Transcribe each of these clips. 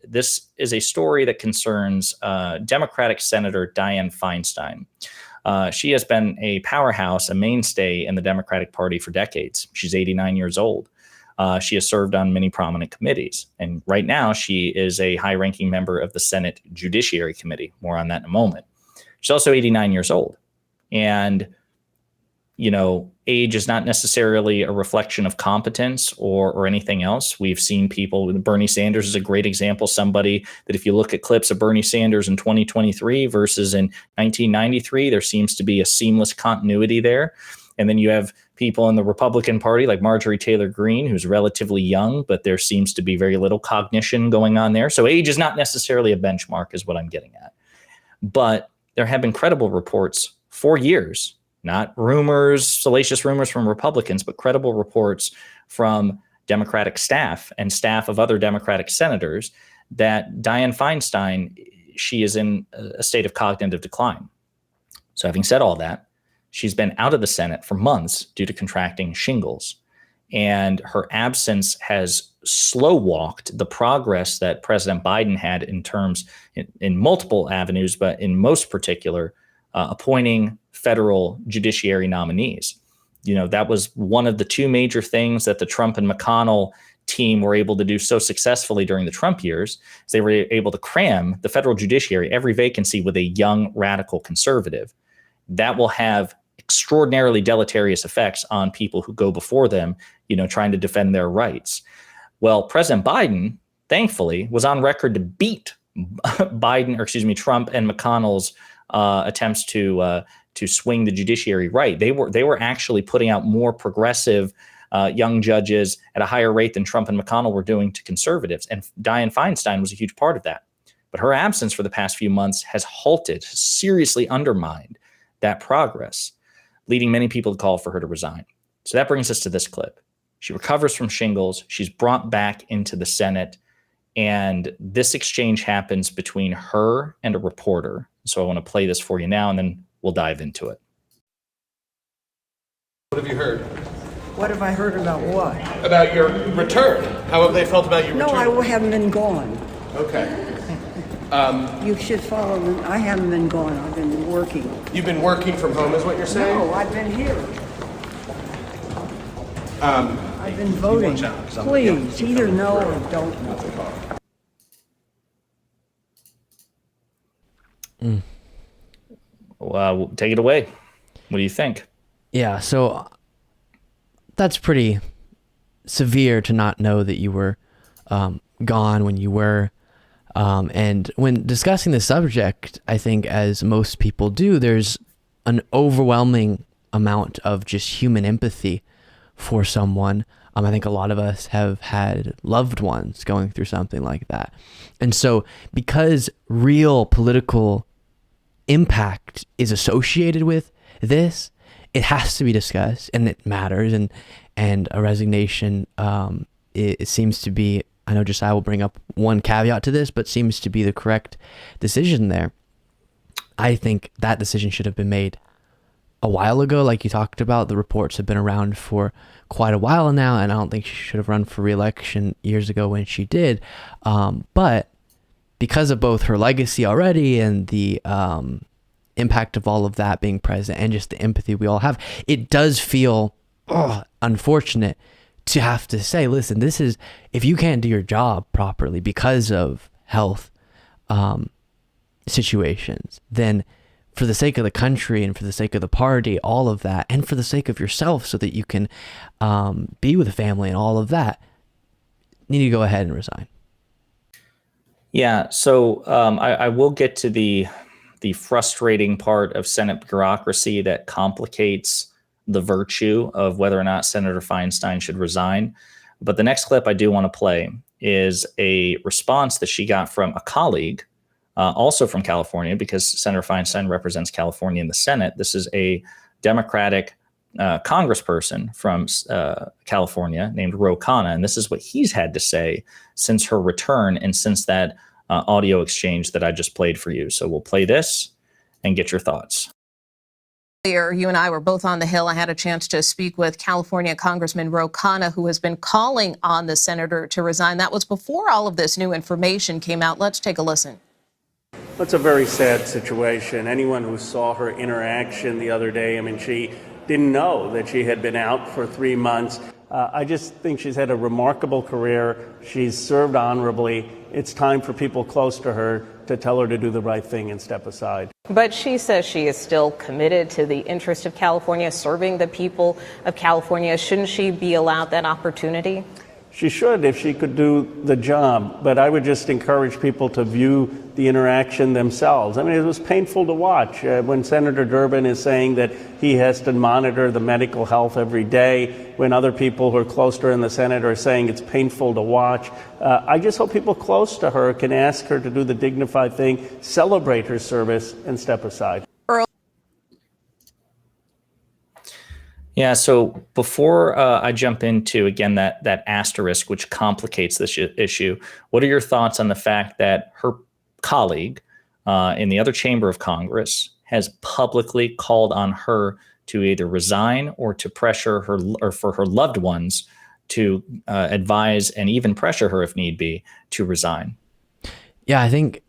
this is a story that concerns Democratic Senator Dianne Feinstein. She has been a powerhouse, a mainstay in the Democratic Party for decades. She's 89 years old. She has served on many prominent committees. And right now, she is a high-ranking member of the Senate Judiciary Committee. More on that in a moment. She's also 89 years old. And, you know, age is not necessarily a reflection of competence or anything else. We've seen people, Bernie Sanders is a great example, somebody that if you look at clips of Bernie Sanders in 2023 versus in 1993, there seems to be a seamless continuity there. And then you have people in the Republican Party like Marjorie Taylor Greene, who's relatively young, but there seems to be very little cognition going on there. So age is not necessarily a benchmark is what I'm getting at. But there have been credible reports for years, not rumors, salacious rumors from Republicans, but credible reports from Democratic staff and staff of other Democratic senators that Dianne Feinstein, she is in a state of cognitive decline. So having said all that, she's been out of the Senate for months due to contracting shingles, and her absence has slow walked the progress that President Biden had in terms in multiple avenues, but in most particular, appointing federal judiciary nominees. You know, that was one of the two major things that the Trump and McConnell team were able to do so successfully during the Trump years. Is they were able to cram the federal judiciary, every vacancy, with a young radical conservative. That will have extraordinarily deleterious effects on people who go before them, you know, trying to defend their rights. Well, President Biden, thankfully, was on record to beat Trump and McConnell's attempts to swing the judiciary right. They were actually putting out more progressive young judges at a higher rate than Trump and McConnell were doing to conservatives. And Dianne Feinstein was a huge part of that. But her absence for the past few months has halted, seriously undermined that progress, leading many people to call for her to resign. So that brings us to this clip. She recovers from shingles. She's brought back into the Senate. And this exchange happens between her and a reporter. So I want to play this for you now, and then we'll dive into it. What have you heard? What have I heard about what? About your return. How have they felt about your return? No, I haven't been gone. Okay. You should follow them. I haven't been gone. I've been working. You've been working from home is what you're saying? No, I've been here. I've been voting. Please, either know or don't know. Well, take it away. What do you think? Yeah, so that's pretty severe to not know that you were gone when you were. And when discussing the subject, I think as most people do, there's an overwhelming amount of just human empathy for someone. I think a lot of us have had loved ones going through something like that. And so because real political impact is associated with this, it has to be discussed and it matters. And a resignation, it seems to be, I know just I will bring up one caveat to this, but seems to be the correct decision there. I think that decision should have been made a while ago. Like you talked about, the reports have been around for quite a while now, and I don't think she should have run for re-election years ago when she did. But because of both her legacy already and the impact of all of that being present and just the empathy we all have, it does feel unfortunate to have to say, listen, this is, if you can't do your job properly because of health situations, then for the sake of the country and for the sake of the party, all of that, and for the sake of yourself so that you can be with a family and all of that, you need to go ahead and resign. Yeah, so I will get to the frustrating part of Senate bureaucracy that complicates the virtue of whether or not Senator Feinstein should resign. But the next clip I do want to play is a response that she got from a colleague, also from California, because Senator Feinstein represents California in the Senate. This is a Democratic congressperson from California named Ro Khanna, and this is what he's had to say since her return and since that audio exchange that I just played for you. So we'll play this and get your thoughts. Earlier, you and I were both on the Hill. I had a chance to speak with California Congressman Ro Khanna, who has been calling on the senator to resign. That was before all of this new information came out. Let's take a listen. It's a very sad situation. Anyone who saw her interaction the other day, I mean, she didn't know that she had been out for 3 months. I just think she's had a remarkable career. She's served honorably. It's time for people close to her to tell her to do the right thing and step aside. But she says she is still committed to the interest of California, serving the people of California. Shouldn't she be allowed that opportunity? She should if she could do the job, but I would just encourage people to view the interaction themselves. I mean, it was painful to watch when Senator Durbin is saying that he has to monitor the medical health every day, when other people who are close to her in the Senate are saying it's painful to watch. I just hope people close to her can ask her to do the dignified thing, celebrate her service, and step aside. Yeah, so before I jump into, again, that asterisk, which complicates this issue, what are your thoughts on the fact that her colleague in the other chamber of Congress has publicly called on her to either resign or to pressure her, or for her loved ones to advise and even pressure her, if need be, to resign? Yeah, I think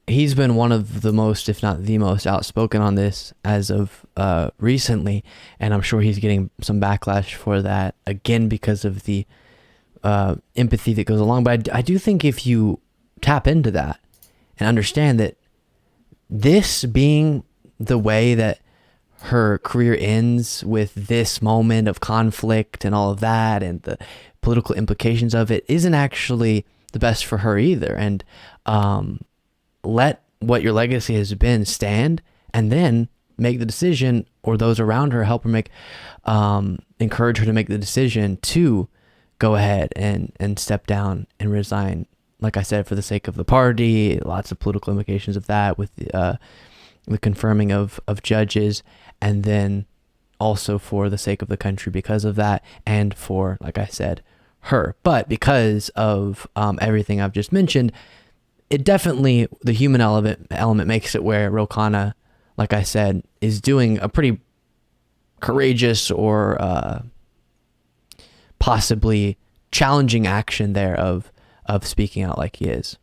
he's been one of the most, if not the most, outspoken on this as of recently, and I'm sure he's getting some backlash for that, again, because of the empathy that goes along. But I do think if you tap into that and understand that this being the way that her career ends, with this moment of conflict and all of that and the political implications of it, isn't actually the best for her either. And let what your legacy has been stand, and then make the decision, or those around her help her make, encourage her to make the decision to go ahead and step down and resign. Like I said, for the sake of the party, lots of political implications of that, with the confirming of judges, and then also for the sake of the country because of that, and for, like I said, her. But because of everything I've just mentioned, it definitely, the human element makes it where Ro Khanna, like I said, is doing a pretty courageous or possibly challenging action there of speaking out like he is.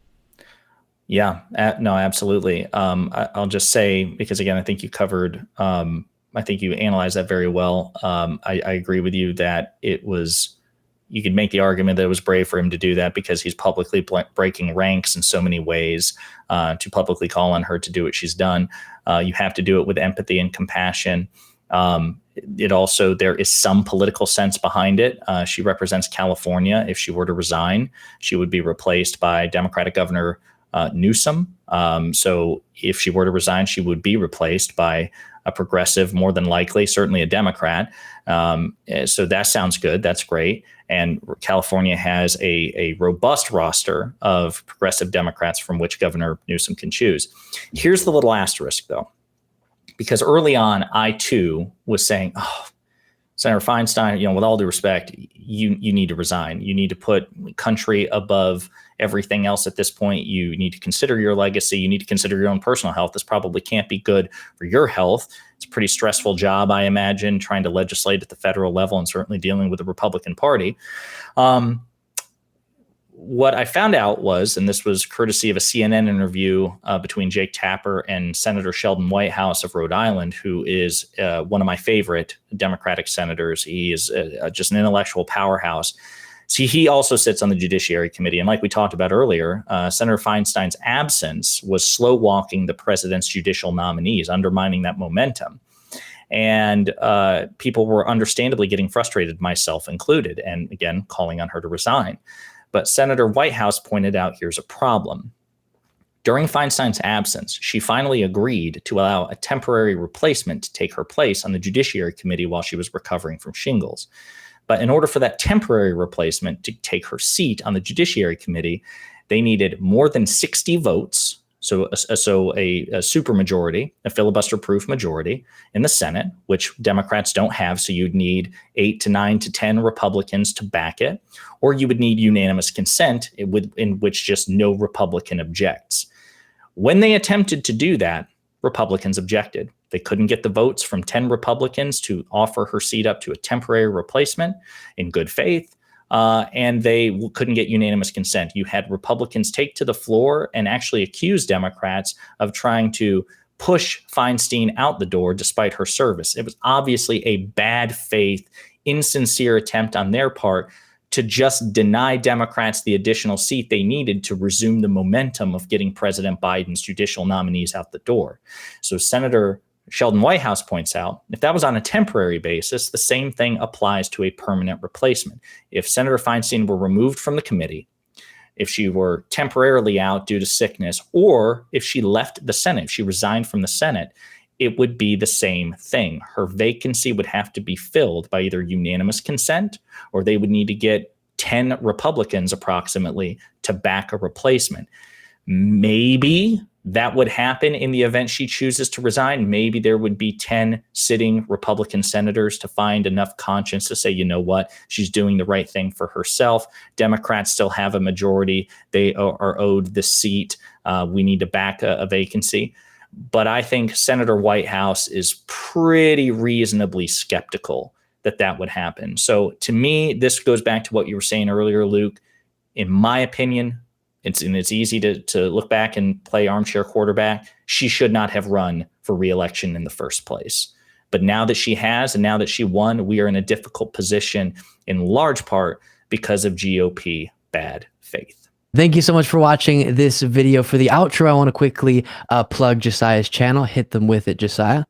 Yeah, no, absolutely. I'll just say, because again, I think you covered, I think you analyzed that very well. I agree with you that it was, you could make the argument that it was brave for him to do that because he's publicly breaking ranks in so many ways, to publicly call on her to do what she's done. You have to do it with empathy and compassion. It also, there is some political sense behind it. She represents California. If she were to resign, she would be replaced by Democratic Governor Newsom. So if she were to resign, she would be replaced by a progressive, more than likely, certainly a Democrat. So that sounds good. That's great. And California has a robust roster of progressive Democrats from which Governor Newsom can choose. Here's the little asterisk, though, because early on, I too was saying, oh, Senator Feinstein, with all due respect, you need to resign. You need to put country above everything else at this point. You need to consider your legacy. You need to consider your own personal health. This probably can't be good for your health. It's a pretty stressful job, I imagine, trying to legislate at the federal level and certainly dealing with the Republican Party. What I found out was, and this was courtesy of a CNN interview between Jake Tapper and Senator Sheldon Whitehouse of Rhode Island, who is one of my favorite Democratic senators. He is just an intellectual powerhouse. See, he also sits on the Judiciary Committee. And like we talked about earlier, Senator Feinstein's absence was slow walking the president's judicial nominees, undermining that momentum. And people were understandably getting frustrated, myself included, and again, calling on her to resign. But Senator Whitehouse pointed out, here's a problem. During Feinstein's absence, she finally agreed to allow a temporary replacement to take her place on the Judiciary Committee while she was recovering from shingles. But in order for that temporary replacement to take her seat on the Judiciary Committee, they needed more than 60 votes, so a supermajority, a filibuster-proof majority in the Senate, which Democrats don't have, so you'd need 8 to 9 to 10 Republicans to back it, or you would need unanimous consent in which just no Republican objects. When they attempted to do that, Republicans objected. They couldn't get the votes from 10 Republicans to offer her seat up to a temporary replacement in good faith. And they couldn't get unanimous consent. You had Republicans take to the floor and actually accuse Democrats of trying to push Feinstein out the door despite her service. It was obviously a bad faith, insincere attempt on their part to just deny Democrats the additional seat they needed to resume the momentum of getting President Biden's judicial nominees out the door. So Senator Sheldon Whitehouse points out, if that was on a temporary basis, the same thing applies to a permanent replacement. If Senator Feinstein were removed from the committee, if she were temporarily out due to sickness, or if she left the Senate, if she resigned from the Senate, it would be the same thing. Her vacancy would have to be filled by either unanimous consent, or they would need to get 10 Republicans approximately to back a replacement. Maybe that would happen in the event she chooses to resign. Maybe there would be 10 sitting Republican senators to find enough conscience to say, you know what, she's doing the right thing for herself. Democrats still have a majority. They are owed the seat. We need to back a vacancy. But I think Senator Whitehouse is pretty reasonably skeptical that that would happen. So to me, this goes back to what you were saying earlier, Luke. In my opinion, it's easy to look back and play armchair quarterback. She should not have run for re-election in the first place. But now that she has, and now that she won, we are in a difficult position in large part because of GOP bad faith. Thank you so much for watching this video. For the outro, I want to quickly plug Josiah's channel. Hit them with it, Josiah.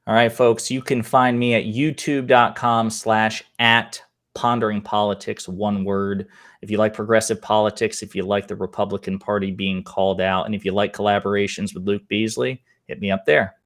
All right, folks, you can find me at youtube.com/@ponderingpolitics, one word. If you like progressive politics, if you like the Republican Party being called out, and if you like collaborations with Luke Beasley, hit me up there.